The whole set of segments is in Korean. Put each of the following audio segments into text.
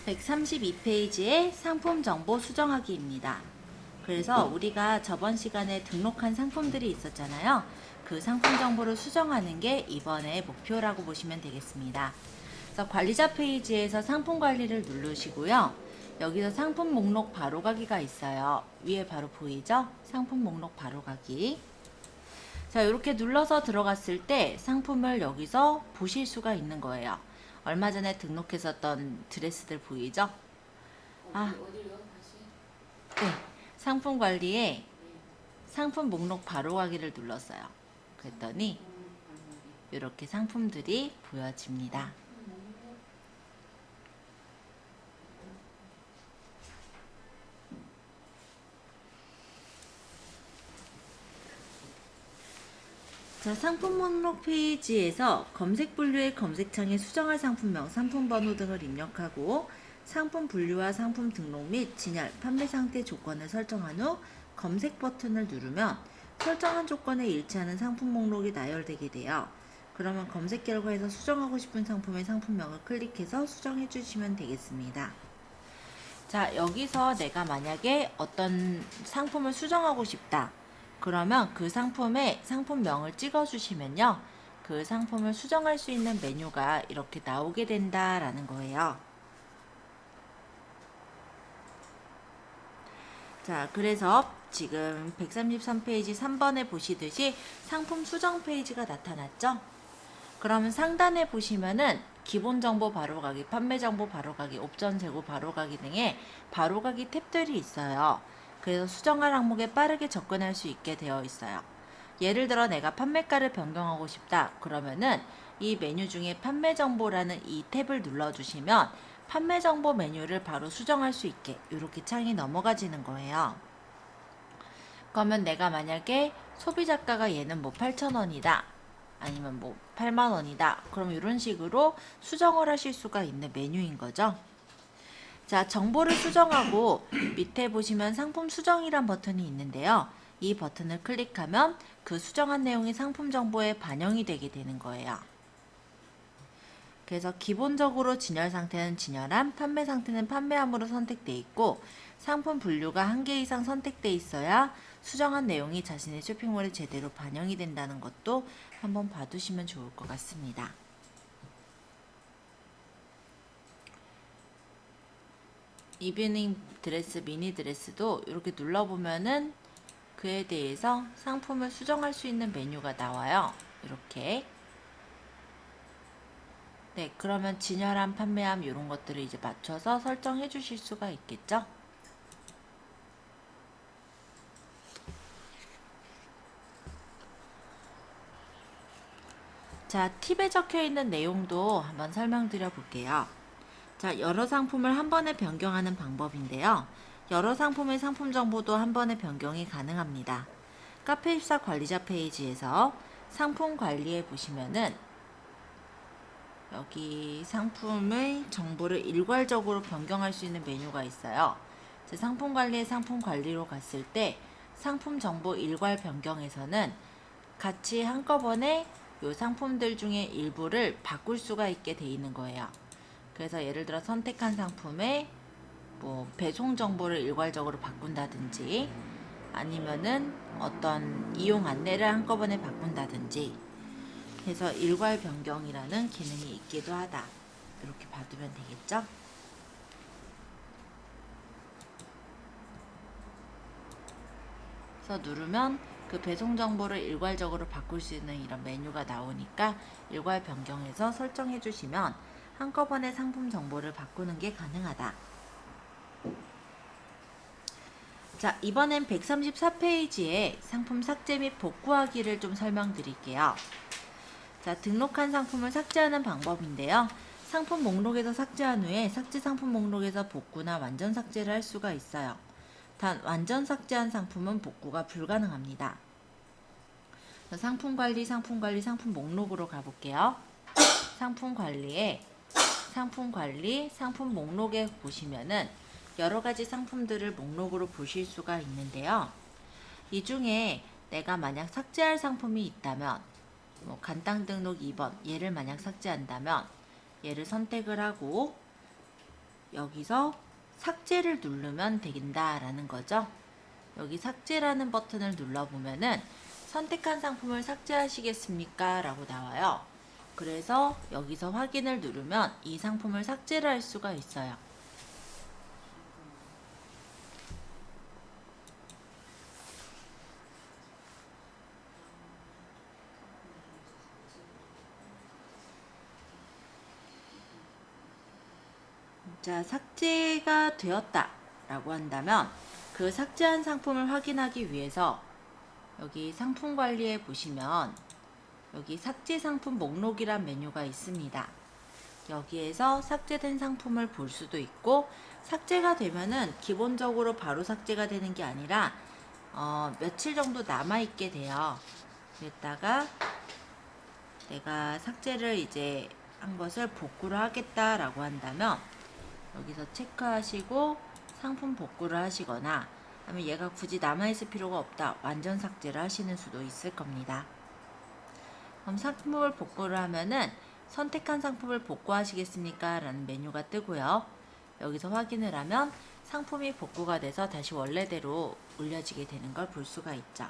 132페이지의 상품 정보 수정하기입니다. 그래서 우리가 저번 시간에 등록한 상품들이 있었잖아요. 그 상품 정보를 수정하는 게 이번의 목표라고 보시면 되겠습니다. 그래서 관리자 페이지에서 상품 관리를 누르시고요. 여기서 상품 목록 바로가기가 있어요. 위에 바로 보이죠? 상품 목록 바로가기. 자, 이렇게 눌러서 들어갔을 때 상품을 여기서 보실 수가 있는 거예요. 얼마 전에 등록했었던 드레스들 보이죠? 어디로요? 다시? 네. 상품 관리에 상품 목록 바로가기를 눌렀어요. 그랬더니 이렇게 상품들이 보여집니다. 자, 상품 목록 페이지에서 검색 분류의 검색창에 수정할 상품명, 상품 번호 등을 입력하고 상품 분류와 상품 등록 및 진열, 판매 상태 조건을 설정한 후 검색 버튼을 누르면 설정한 조건에 일치하는 상품 목록이 나열되게 돼요. 그러면 검색 결과에서 수정하고 싶은 상품의 상품명을 클릭해서 수정해 주시면 되겠습니다. 자, 여기서 내가 만약에 어떤 상품을 수정하고 싶다. 그러면 그 상품의 상품명을 찍어주시면요. 그 상품을 수정할 수 있는 메뉴가 이렇게 나오게 된다라는 거예요. 자, 그래서 지금 133페이지 3번에 보시듯이 상품 수정 페이지가 나타났죠? 그러면 상단에 보시면은 기본 정보 바로가기, 판매 정보 바로가기, 옵션 재고 바로가기 등의 바로가기 탭들이 있어요. 그래서 수정할 항목에 빠르게 접근할 수 있게 되어 있어요. 예를 들어 내가 판매가를 변경하고 싶다. 그러면은 이 메뉴 중에 판매 정보라는 이 탭을 눌러주시면 판매 정보 메뉴를 바로 수정할 수 있게 이렇게 창이 넘어가지는 거예요. 그러면 내가 만약에 소비자가가 얘는 뭐 8,000원이다. 아니면 뭐 8만원이다. 그럼 이런 식으로 수정을 하실 수가 있는 메뉴인 거죠. 자, 정보를 수정하고 밑에 보시면 상품 수정이란 버튼이 있는데요. 이 버튼을 클릭하면 그 수정한 내용이 상품 정보에 반영이 되게 되는 거예요. 그래서 기본적으로 진열 상태는 진열함, 판매 상태는 판매함으로 선택되어 있고 상품 분류가 1개 이상 선택되어 있어야 수정한 내용이 자신의 쇼핑몰에 제대로 반영이 된다는 것도 한번 봐두시면 좋을 것 같습니다. 이브닝 드레스, 미니 드레스도 이렇게 눌러보면은 그에 대해서 상품을 수정할 수 있는 메뉴가 나와요. 이렇게. 네, 그러면 진열함, 판매함 이런 것들을 이제 맞춰서 설정해 주실 수가 있겠죠? 자, 팁에 적혀 있는 내용도 한번 설명드려 볼게요. 자, 여러 상품을 한 번에 변경하는 방법인데요. 여러 상품의 상품 정보도 한 번에 변경이 가능합니다. 카페24 관리자 페이지에서 상품 관리에 보시면은 여기 상품의 정보를 일괄적으로 변경할 수 있는 메뉴가 있어요. 상품 관리에 상품 관리로 갔을 때 상품 정보 일괄 변경에서는 같이 한꺼번에 이 상품들 중에 일부를 바꿀 수가 있게 돼 있는 거예요. 그래서 예를 들어 선택한 상품의 뭐 배송 정보를 일괄적으로 바꾼다든지 아니면은 어떤 이용 안내를 한꺼번에 바꾼다든지 해서 일괄 변경이라는 기능이 있기도 하다. 이렇게 봐두면 되겠죠? 그래서 누르면 그 배송 정보를 일괄적으로 바꿀 수 있는 이런 메뉴가 나오니까 일괄 변경해서 설정해 주시면 한꺼번에 상품 정보를 바꾸는 게 가능하다. 자, 이번엔 134페이지에 상품 삭제 및 복구하기를 좀 설명드릴게요. 자, 등록한 상품을 삭제하는 방법인데요. 상품 목록에서 삭제한 후에 삭제 상품 목록에서 복구나 완전 삭제를 할 수가 있어요. 단 완전 삭제한 상품은 복구가 불가능합니다. 상품 관리, 상품 관리, 상품 목록으로 가볼게요. 상품 관리에 상품 관리, 상품 목록에 보시면은 여러 가지 상품들을 목록으로 보실 수가 있는데요. 이 중에 내가 만약 삭제할 상품이 있다면 뭐 간단 등록 2번 얘를 만약 삭제한다면 얘를 선택을 하고 여기서 삭제를 누르면 된다라는 거죠. 여기 삭제라는 버튼을 눌러보면은 선택한 상품을 삭제하시겠습니까? 라고 나와요. 그래서 여기서 확인을 누르면 이 상품을 삭제를 할 수가 있어요. 자, 삭제가 되었다 라고 한다면 그 삭제한 상품을 확인하기 위해서 여기 상품 관리에 보시면 여기 삭제 상품 목록이란 메뉴가 있습니다. 여기에서 삭제된 상품을 볼 수도 있고, 삭제가 되면은 기본적으로 바로 삭제가 되는 게 아니라 며칠 정도 남아 있게 돼요. 그랬다가 내가 삭제를 이제 한 것을 복구를 하겠다라고 한다면 여기서 체크하시고 상품 복구를 하시거나, 아니면 얘가 굳이 남아있을 필요가 없다, 완전 삭제를 하시는 수도 있을 겁니다. 그럼 상품을 복구를 하면은 선택한 상품을 복구하시겠습니까? 라는 메뉴가 뜨고요. 여기서 확인을 하면 상품이 복구가 돼서 다시 원래대로 올려지게 되는 걸 볼 수가 있죠.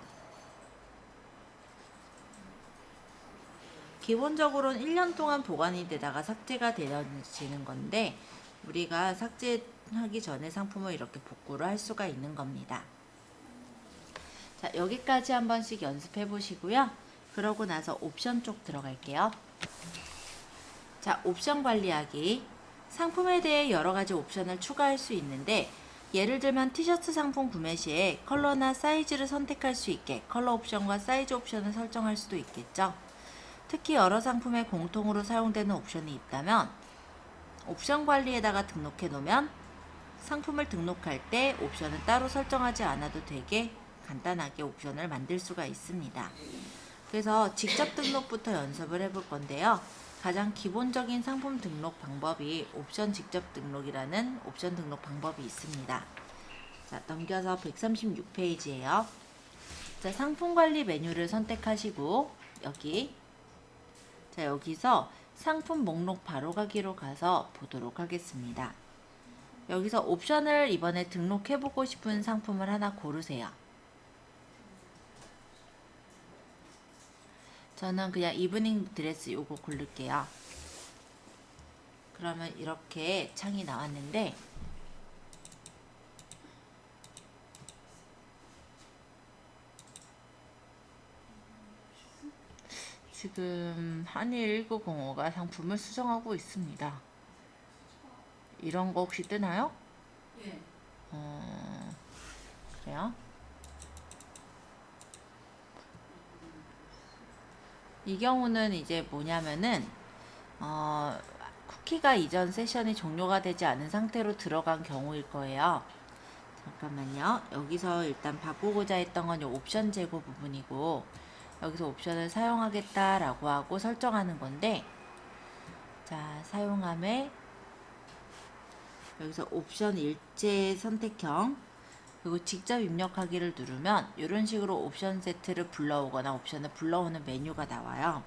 기본적으로는 1년 동안 보관이 되다가 삭제가 되어지는 건데, 우리가 삭제하기 전에 상품을 이렇게 복구를 할 수가 있는 겁니다. 자, 여기까지 한 번씩 연습해 보시고요. 그러고 나서 옵션 쪽 들어갈게요. 자, 옵션 관리하기. 상품에 대해 여러 가지 옵션을 추가할 수 있는데, 예를 들면 티셔츠 상품 구매 시에 컬러나 사이즈를 선택할 수 있게 컬러 옵션과 사이즈 옵션을 설정할 수도 있겠죠. 특히 여러 상품에 공통으로 사용되는 옵션이 있다면 옵션 관리에다가 등록해 놓으면 상품을 등록할 때 옵션을 따로 설정하지 않아도 되게 간단하게 옵션을 만들 수가 있습니다. 그래서 직접 등록부터 연습을 해볼 건데요. 가장 기본적인 상품 등록 방법이 옵션 직접 등록이라는 옵션 등록 방법이 있습니다. 자, 넘겨서 136페이지예요. 자, 상품 관리 메뉴를 선택하시고 여기서 상품 목록 바로가기로 가서 보도록 하겠습니다. 여기서 옵션을 이번에 등록해보고 싶은 상품을 하나 고르세요. 저는 그냥 이브닝 드레스 요거 고를게요. 그러면 이렇게 창이 나왔는데, 지금 한일 1905가 상품을 수정하고 있습니다. 이런 거 혹시 뜨나요? 예. 그래요? 이 경우는 이제 뭐냐면은 쿠키가 이전 세션이 종료가 되지 않은 상태로 들어간 경우일 거예요. 잠깐만요. 여기서 일단 바꾸고자 했던 건 이 옵션 제고 부분이고, 여기서 옵션을 사용하겠다라고 하고 설정하는 건데, 자, 사용함에 여기서 옵션 일제 선택형, 그리고 직접 입력하기를 누르면 이런 식으로 옵션 세트를 불러오거나 옵션을 불러오는 메뉴가 나와요.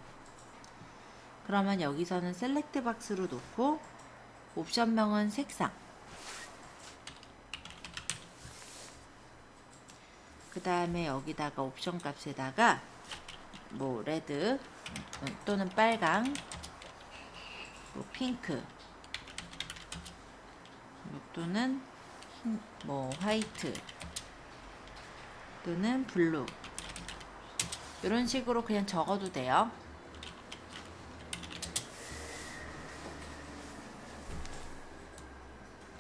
그러면 여기서는 셀렉트 박스로 놓고 옵션명은 색상, 그 다음에 여기다가 옵션 값에다가 뭐 레드 또는 빨강, 뭐 핑크 또는 뭐 화이트 또는 블루, 이런 식으로 그냥 적어도 돼요.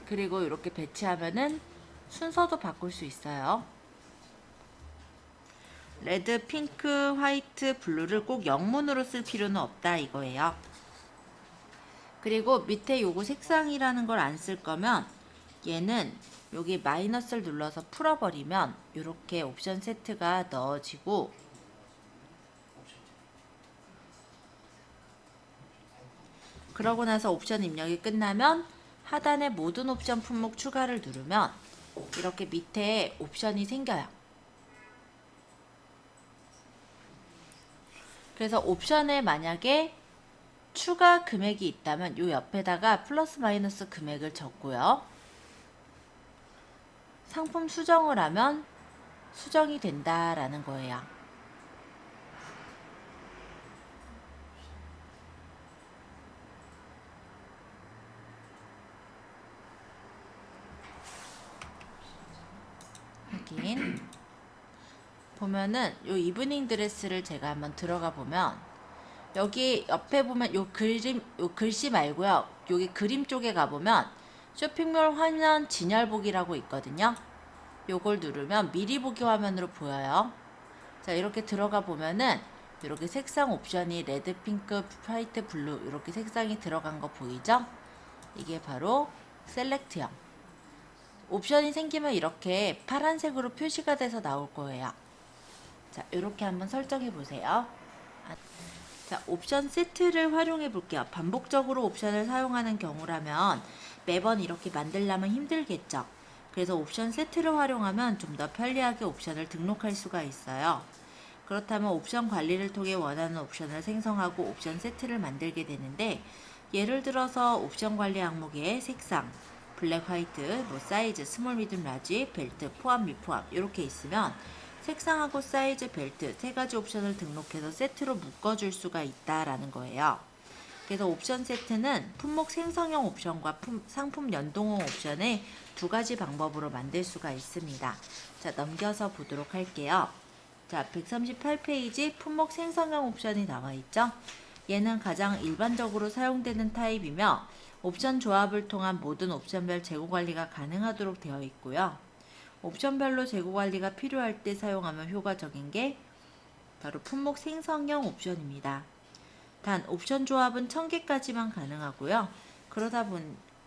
그리고 이렇게 배치하면은 순서도 바꿀 수 있어요. 레드, 핑크, 화이트, 블루를 꼭 영문으로 쓸 필요는 없다 이거예요. 그리고 밑에 요거 색상이라는 걸 안 쓸 거면 얘는 여기 마이너스를 눌러서 풀어버리면 이렇게 옵션 세트가 넣어지고, 그러고 나서 옵션 입력이 끝나면 하단에 모든 옵션 품목 추가를 누르면 이렇게 밑에 옵션이 생겨요. 그래서 옵션을 만약에 추가 금액이 있다면 요 옆에다가 플러스 마이너스 금액을 적고요. 상품 수정을 하면 수정이 된다라는 거예요. 확인. 보면은 요 이브닝 드레스를 제가 한번 들어가 보면 여기 옆에 보면 요 글씨 말고요. 여기 그림 쪽에 가보면 쇼핑몰 화면 진열보기라고 있거든요. 요걸 누르면 미리 보기 화면으로 보여요. 자, 이렇게 들어가 보면은 이렇게 색상 옵션이 레드, 핑크, 화이트, 블루 이렇게 색상이 들어간 거 보이죠? 이게 바로 셀렉트형. 옵션이 생기면 이렇게 파란색으로 표시가 돼서 나올 거예요. 자, 이렇게 한번 설정해 보세요. 자, 옵션 세트를 활용해 볼게요. 반복적으로 옵션을 사용하는 경우라면 매번 이렇게 만들려면 힘들겠죠. 그래서 옵션 세트를 활용하면 좀 더 편리하게 옵션을 등록할 수가 있어요. 그렇다면 옵션 관리를 통해 원하는 옵션을 생성하고 옵션 세트를 만들게 되는데, 예를 들어서 옵션 관리 항목에 색상, 블랙, 화이트, 뭐 사이즈, 스몰, 미디움, 라지, 벨트, 포함, 미포함 이렇게 있으면 색상하고 사이즈, 벨트 세 가지 옵션을 등록해서 세트로 묶어줄 수가 있다라는 거예요. 그래서 옵션 세트는 품목 생성형 옵션과 상품 연동형 옵션의 두 가지 방법으로 만들 수가 있습니다. 자, 넘겨서 보도록 할게요. 자, 138페이지 품목 생성형 옵션이 나와 있죠? 얘는 가장 일반적으로 사용되는 타입이며 옵션 조합을 통한 모든 옵션별 재고 관리가 가능하도록 되어 있고요. 옵션별로 재고 관리가 필요할 때 사용하면 효과적인 게 바로 품목 생성형 옵션입니다. 단 옵션 조합은 1000개까지만 가능하고요.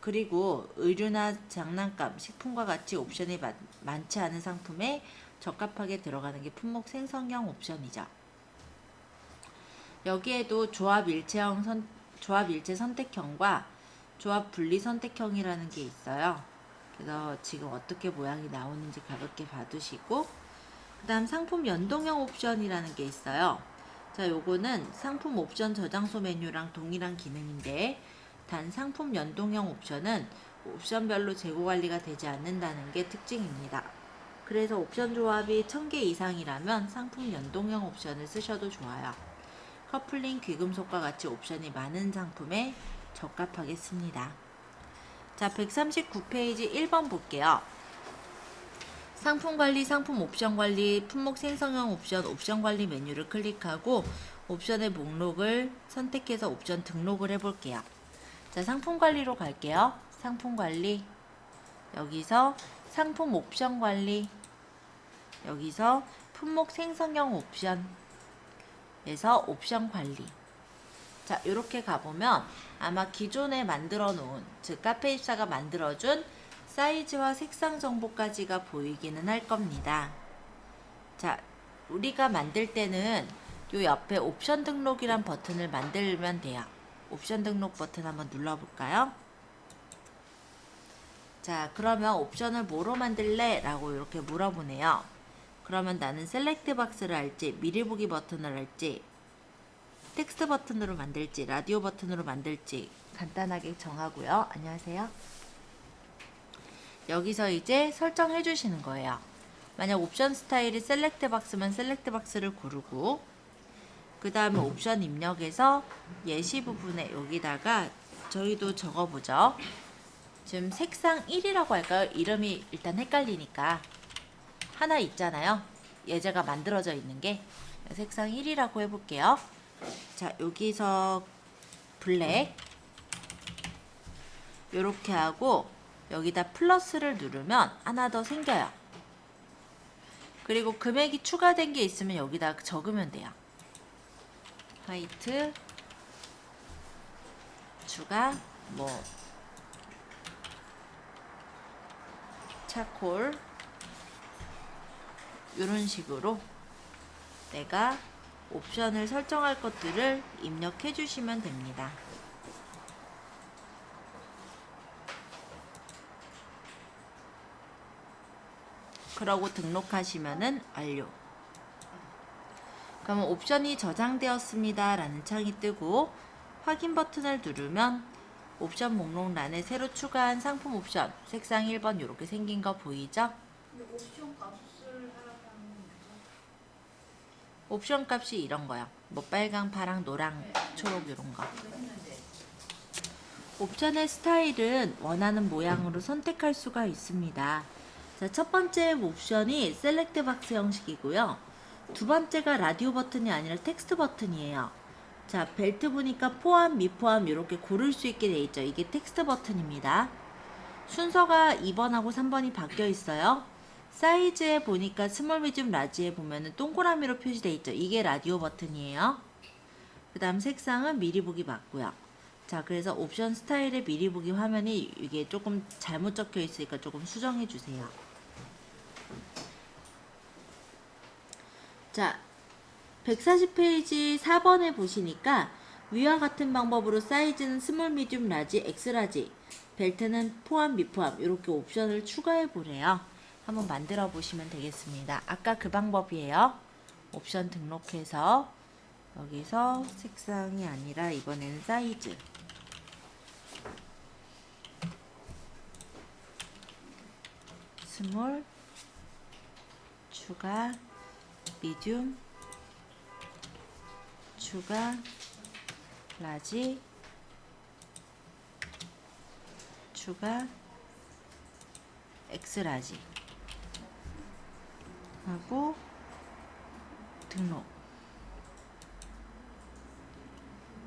그리고 의류나 장난감, 식품과 같이 옵션이 많지 않은 상품에 적합하게 들어가는 게 품목 생성형 옵션이죠. 여기에도 조합 일체 선택형과 조합 분리 선택형이라는 게 있어요. 그래서 지금 어떻게 모양이 나오는지 가볍게 봐두시고, 그 다음 상품 연동형 옵션이라는 게 있어요. 자, 요거는 상품 옵션 저장소 메뉴랑 동일한 기능인데, 단 상품 연동형 옵션은 옵션별로 재고 관리가 되지 않는다는 게 특징입니다. 그래서 옵션 조합이 1000개 이상이라면 상품 연동형 옵션을 쓰셔도 좋아요. 커플링, 귀금속과 같이 옵션이 많은 상품에 적합하겠습니다. 자, 139페이지 1번 볼게요. 상품 관리, 상품 옵션 관리, 품목 생성형 옵션, 옵션 관리 메뉴를 클릭하고 옵션의 목록을 선택해서 옵션 등록을 해볼게요. 자, 상품 관리로 갈게요. 상품 관리, 여기서 상품 옵션 관리, 여기서 품목 생성형 옵션에서 옵션 관리. 자, 이렇게 가보면 아마 기존에 만들어 놓은, 즉 카페24가 만들어준 사이즈와 색상 정보까지가 보이기는 할 겁니다. 자, 우리가 만들 때는 요 옆에 옵션 등록이란 버튼을 만들면 돼요. 옵션 등록 버튼 한번 눌러볼까요? 자, 그러면 옵션을 뭐로 만들래? 라고 이렇게 물어보네요. 그러면 나는 셀렉트 박스를 할지, 미리 보기 버튼을 할지, 텍스트 버튼으로 만들지, 라디오 버튼으로 만들지 간단하게 정하고요. 안녕하세요. 여기서 이제 설정해 주시는 거예요. 만약 옵션 스타일이 셀렉트 박스면 셀렉트 박스를 고르고, 그 다음에 옵션 입력에서 예시 부분에 여기다가 저희도 적어보죠. 지금 색상 1이라고 할까요? 이름이 일단 헷갈리니까 하나 있잖아요. 예제가 만들어져 있는 게 색상 1이라고 해볼게요. 자, 여기서 블랙 요렇게 하고 여기다 플러스를 누르면 하나 더 생겨요. 그리고 금액이 추가된 게 있으면 여기다 적으면 돼요. 화이트 추가, 뭐 차콜 이런 식으로 내가 옵션을 설정할 것들을 입력해 주시면 됩니다. 그러고 등록하시면은 완료. 그러면 옵션이 저장되었습니다 라는 창이 뜨고, 확인 버튼을 누르면 옵션 목록란에 새로 추가한 상품 옵션 색상 1번 이렇게 생긴 거 보이죠? 근데 옵션 값을 하라고 하는 거죠? 옵션 값이 이런 거요. 뭐 빨강, 파랑, 노랑, 초록 이런 거. 이거 했는데 옵션의 스타일은 원하는 모양으로 선택할 수가 있습니다. 자, 첫 번째 옵션이 셀렉트 박스 형식이고요. 두 번째가 라디오 버튼이 아니라 텍스트 버튼이에요. 자, 벨트 보니까 포함, 미포함 이렇게 고를 수 있게 돼 있죠. 이게 텍스트 버튼입니다. 순서가 2번하고 3번이 바뀌어 있어요. 사이즈에 보니까 스몰, 미디움, 라지에 보면은 동그라미로 표시돼 있죠. 이게 라디오 버튼이에요. 그 다음 색상은 미리 보기 맞고요. 자, 그래서 옵션 스타일의 미리 보기 화면이 이게 조금 잘못 적혀 있으니까 조금 수정해 주세요. 자, 140페이지 4번에 보시니까 위와 같은 방법으로 사이즈는 스몰, 미디움, 라지, 엑스라지, 벨트는 포함, 미포함 이렇게 옵션을 추가해 보래요. 한번 만들어 보시면 되겠습니다. 아까 그 방법이에요. 옵션 등록해서 여기서 색상이 아니라 이번에는 사이즈 스몰 추가 미디움 추가 라지 추가 엑스라지 하고 등록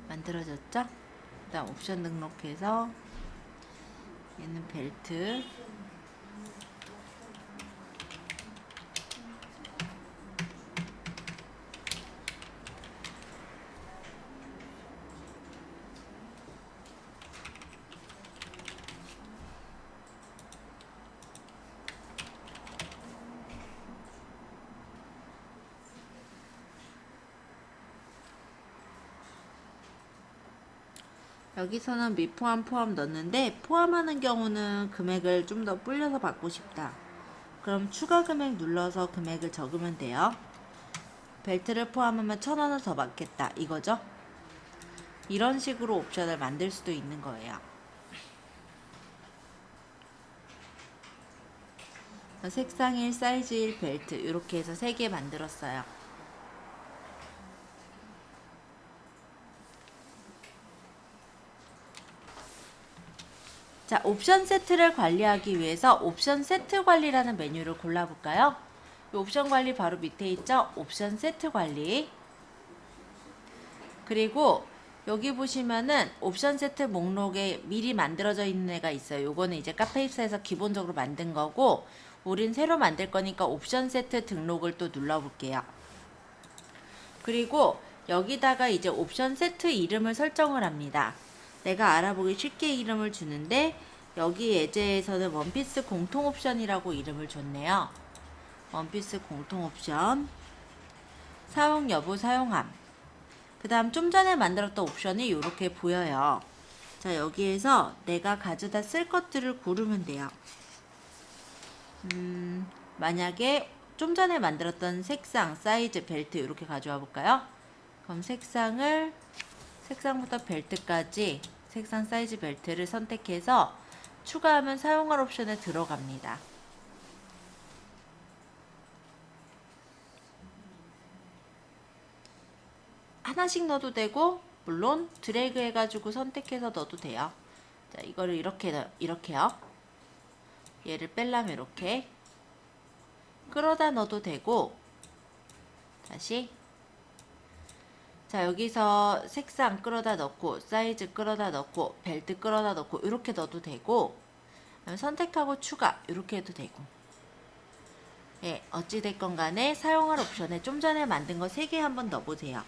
만들어졌죠? 일단 옵션 등록해서 얘는 벨트 여기서는 미포함 포함 넣었는데 포함하는 경우는 금액을 좀 더 불려서 받고 싶다. 그럼 추가 금액 눌러서 금액을 적으면 돼요. 벨트를 포함하면 1,000원을 더 받겠다 이거죠. 이런 식으로 옵션을 만들 수도 있는 거예요. 색상 1, 사이즈 1, 벨트 이렇게 해서 3개 만들었어요. 자, 옵션 세트를 관리하기 위해서 옵션 세트 관리라는 메뉴를 골라볼까요? 이 옵션 관리 바로 밑에 있죠? 옵션 세트 관리. 그리고 여기 보시면은 옵션 세트 목록에 미리 만들어져 있는 애가 있어요. 요거는 이제 카페입사에서 기본적으로 만든 거고 우린 새로 만들 거니까 옵션 세트 등록을 또 눌러볼게요. 그리고 여기다가 이제 옵션 세트 이름을 설정을 합니다. 내가 알아보기 쉽게 이름을 주는데 여기 예제에서는 원피스 공통 옵션이라고 이름을 줬네요. 원피스 공통 옵션 사용 여부 사용함 그 다음 좀 전에 만들었던 옵션이 이렇게 보여요. 자, 여기에서 내가 가져다 쓸 것들을 고르면 돼요. 만약에 좀 전에 만들었던 색상, 사이즈, 벨트 이렇게 가져와 볼까요? 그럼 색상부터 벨트까지 색상, 사이즈, 벨트를 선택해서 추가하면 사용할 옵션에 들어갑니다. 하나씩 넣어도 되고 물론 드래그 해가지고 선택해서 넣어도 돼요. 자, 이거를 이렇게요. 얘를 빼려면 이렇게 끌어다 넣어도 되고 다시 자, 여기서 색상 끌어다 넣고 사이즈 끌어다 넣고 벨트 끌어다 넣고 이렇게 넣어도 되고 선택하고 추가 이렇게 해도 되고 예, 어찌됐건 간에 사용할 옵션에 좀 전에 만든 거 3개 한번 넣어보세요.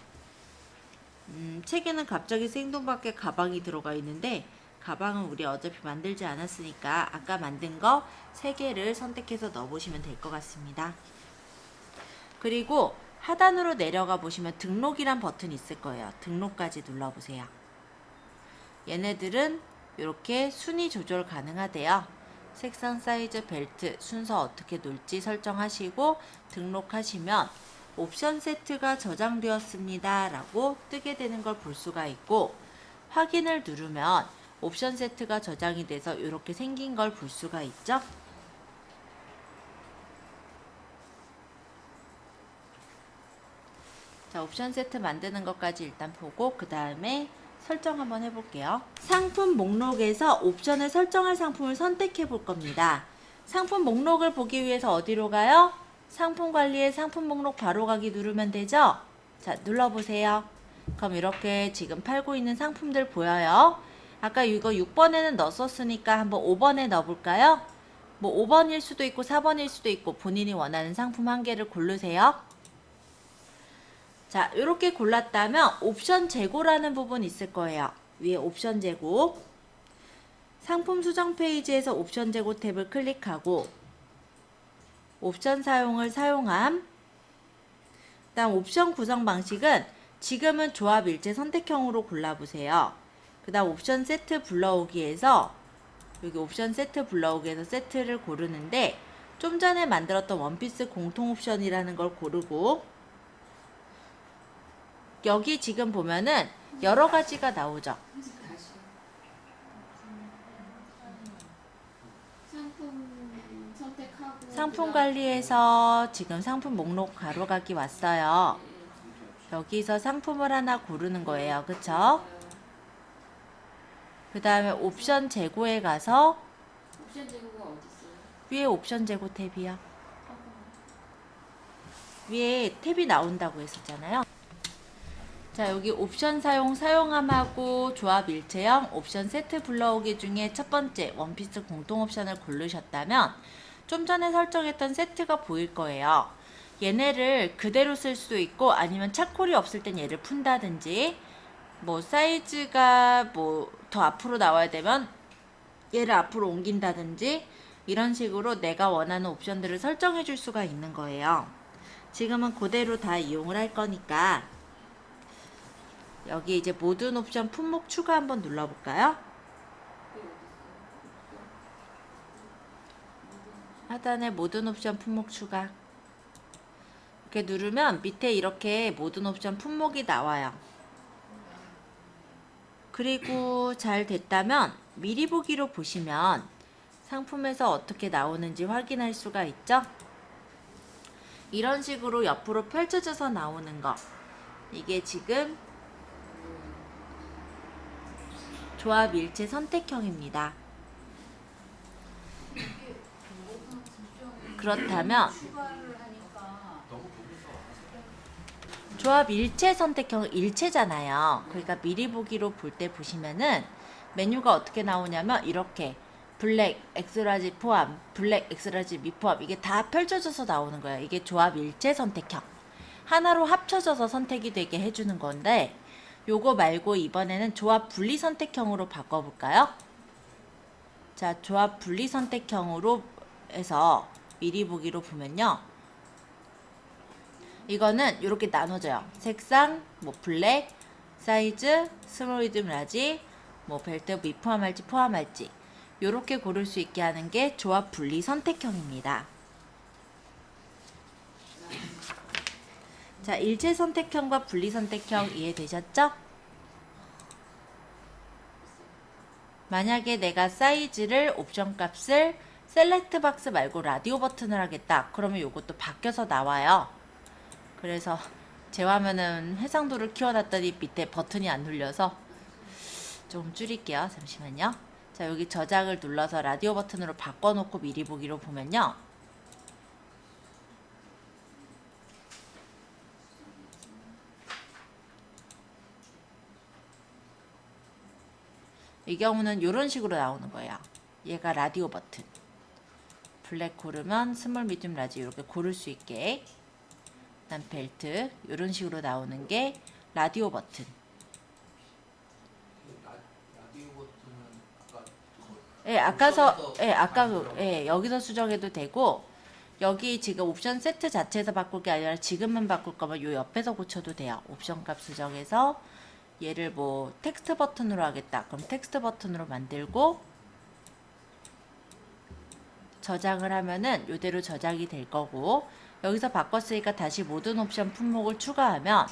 책에는 갑자기 생뚱맞게 가방이 들어가 있는데 가방은 우리 어차피 만들지 않았으니까 아까 만든 거 3개를 선택해서 넣어보시면 될 것 같습니다. 그리고 하단으로 내려가 보시면 등록이란 버튼이 있을 거예요. 등록까지 눌러보세요. 얘네들은 이렇게 순위 조절 가능하대요. 색상, 사이즈, 벨트 순서 어떻게 놓을지 설정하시고 등록하시면 옵션 세트가 저장되었습니다 라고 뜨게 되는 걸 볼 수가 있고 확인을 누르면 옵션 세트가 저장이 돼서 이렇게 생긴 걸 볼 수가 있죠. 자, 옵션 세트 만드는 것까지 일단 보고 그 다음에 설정 한번 해볼게요. 상품 목록에서 옵션을 설정할 상품을 선택해 볼 겁니다. 상품 목록을 보기 위해서 어디로 가요? 상품 관리에 상품 목록 바로 가기 누르면 되죠? 자, 눌러보세요. 그럼 이렇게 지금 팔고 있는 상품들 보여요. 아까 이거 6번에는 넣었으니까 한번 5번에 넣어볼까요? 뭐 5번일 수도 있고 4번일 수도 있고 본인이 원하는 상품 한 개를 고르세요. 자, 이렇게 골랐다면 옵션 재고라는 부분이 있을 거예요. 위에 옵션 재고, 상품 수정 페이지에서 옵션 재고 탭을 클릭하고 옵션 사용을 사용함. 다음 옵션 구성 방식은 지금은 조합 일체 선택형으로 골라보세요. 그 다음 옵션 세트 불러오기에서 여기 옵션 세트 불러오기에서 세트를 고르는데 좀 전에 만들었던 원피스 공통 옵션이라는 걸 고르고 여기 지금 보면은 여러 가지가 나오죠. 상품 선택하고 상품 관리에서 지금 상품 목록 가로가기 왔어요. 여기서 상품을 하나 고르는 거예요. 그쵸? 그 다음에 옵션 재고에 가서 옵션 제공가 어디 있어요? 위에 옵션 재고 탭이요. 위에 탭이 나온다고 했었잖아요. 자, 여기 옵션 사용, 사용함하고 조합 일체형 옵션 세트 불러오기 중에 첫 번째 원피스 공통 옵션을 고르셨다면 좀 전에 설정했던 세트가 보일 거예요. 얘네를 그대로 쓸 수도 있고 아니면 차콜이 없을 땐 얘를 푼다든지 뭐 사이즈가 뭐 더 앞으로 나와야 되면 얘를 앞으로 옮긴다든지 이런 식으로 내가 원하는 옵션들을 설정해 줄 수가 있는 거예요. 지금은 그대로 다 이용을 할 거니까 여기 이제 모든 옵션 품목 추가 한번 눌러볼까요? 하단에 모든 옵션 품목 추가 이렇게 누르면 밑에 이렇게 모든 옵션 품목이 나와요. 그리고 잘 됐다면 미리 보기로 보시면 상품에서 어떻게 나오는지 확인할 수가 있죠. 이런 식으로 옆으로 펼쳐져서 나오는 거 이게 지금 조합 일체 선택형입니다. 그렇다면 조합 일체 선택형은 일체잖아요. 그러니까 미리 보기로 볼 때 보시면은 메뉴가 어떻게 나오냐면 이렇게 블랙, 엑스라지 포함, 블랙, 엑스라지 미포함 이게 다 펼쳐져서 나오는 거예요. 이게 조합 일체 선택형. 하나로 합쳐져서 선택이 되게 해주는 건데 요거 말고 이번에는 조합 분리 선택형으로 바꿔볼까요? 자, 조합 분리 선택형으로 해서 미리 보기로 보면요. 이거는 이렇게 나눠져요. 색상, 뭐 블랙, 사이즈, 스몰, 미디움, 라지, 뭐 벨트 미포함할지 포함할지 요렇게 고를 수 있게 하는 게 조합 분리 선택형입니다. 자, 일체 선택형과 분리 선택형 이해되셨죠? 만약에 내가 사이즈를 옵션 값을 셀렉트 박스 말고 라디오 버튼을 하겠다. 그러면 요것도 바뀌어서 나와요. 그래서 제 화면은 해상도를 키워놨더니 밑에 버튼이 안 눌려서 좀 줄일게요. 잠시만요. 자, 여기 저장을 눌러서 라디오 버튼으로 바꿔놓고 미리 보기로 보면요. 이 경우는 이런 식으로 나오는 거예요. 얘가 라디오 버튼. 블랙 고르면 스몰, 미디움, 라지 이렇게 고를 수 있게. 그다음 벨트 이런 식으로 나오는 게 라디오 버튼. 라디오 버튼은 아까 예, 아까서 옵션에서 예, 아까 만들어. 예, 여기서 수정해도 되고 여기 지금 옵션 세트 자체에서 바꿀 게 아니라 지금만 바꿀 거면 요 옆에서 고쳐도 돼요. 옵션 값 수정해서 얘를 뭐 텍스트 버튼으로 하겠다. 그럼 텍스트 버튼으로 만들고 저장을 하면은 이대로 저장이 될 거고 여기서 바꿨으니까 다시 모든 옵션 품목을 추가하면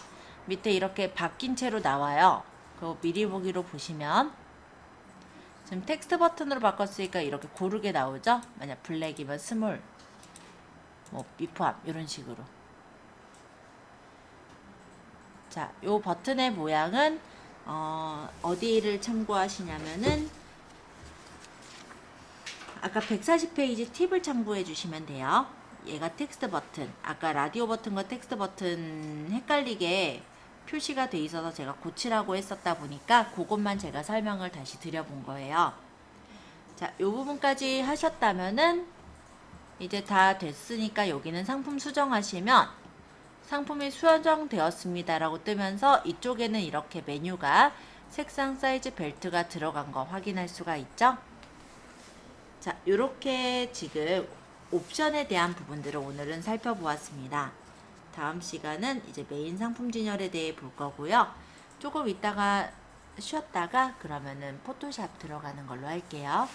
밑에 이렇게 바뀐 채로 나와요. 그리고 미리 보기로 보시면 지금 텍스트 버튼으로 바꿨으니까 이렇게 고르게 나오죠? 만약 블랙이면 스몰, 뭐 미포함 이런 식으로. 자, 요 버튼의 모양은 어디를 참고하시냐면은 아까 140페이지 팁을 참고해 주시면 돼요. 얘가 텍스트 버튼, 아까 라디오 버튼과 텍스트 버튼 헷갈리게 표시가 돼 있어서 제가 고치라고 했었다 보니까 그것만 제가 설명을 다시 드려본 거예요. 자, 요 부분까지 하셨다면은 이제 다 됐으니까 여기는 상품 수정하시면 상품이 수정되었습니다 라고 뜨면서 이쪽에는 이렇게 메뉴가 색상, 사이즈, 벨트가 들어간 거 확인할 수가 있죠. 자, 요렇게 지금 옵션에 대한 부분들을 오늘은 살펴보았습니다. 다음 시간은 이제 메인 상품 진열에 대해 볼 거고요. 조금 이따가 쉬었다가 그러면은 포토샵 들어가는 걸로 할게요.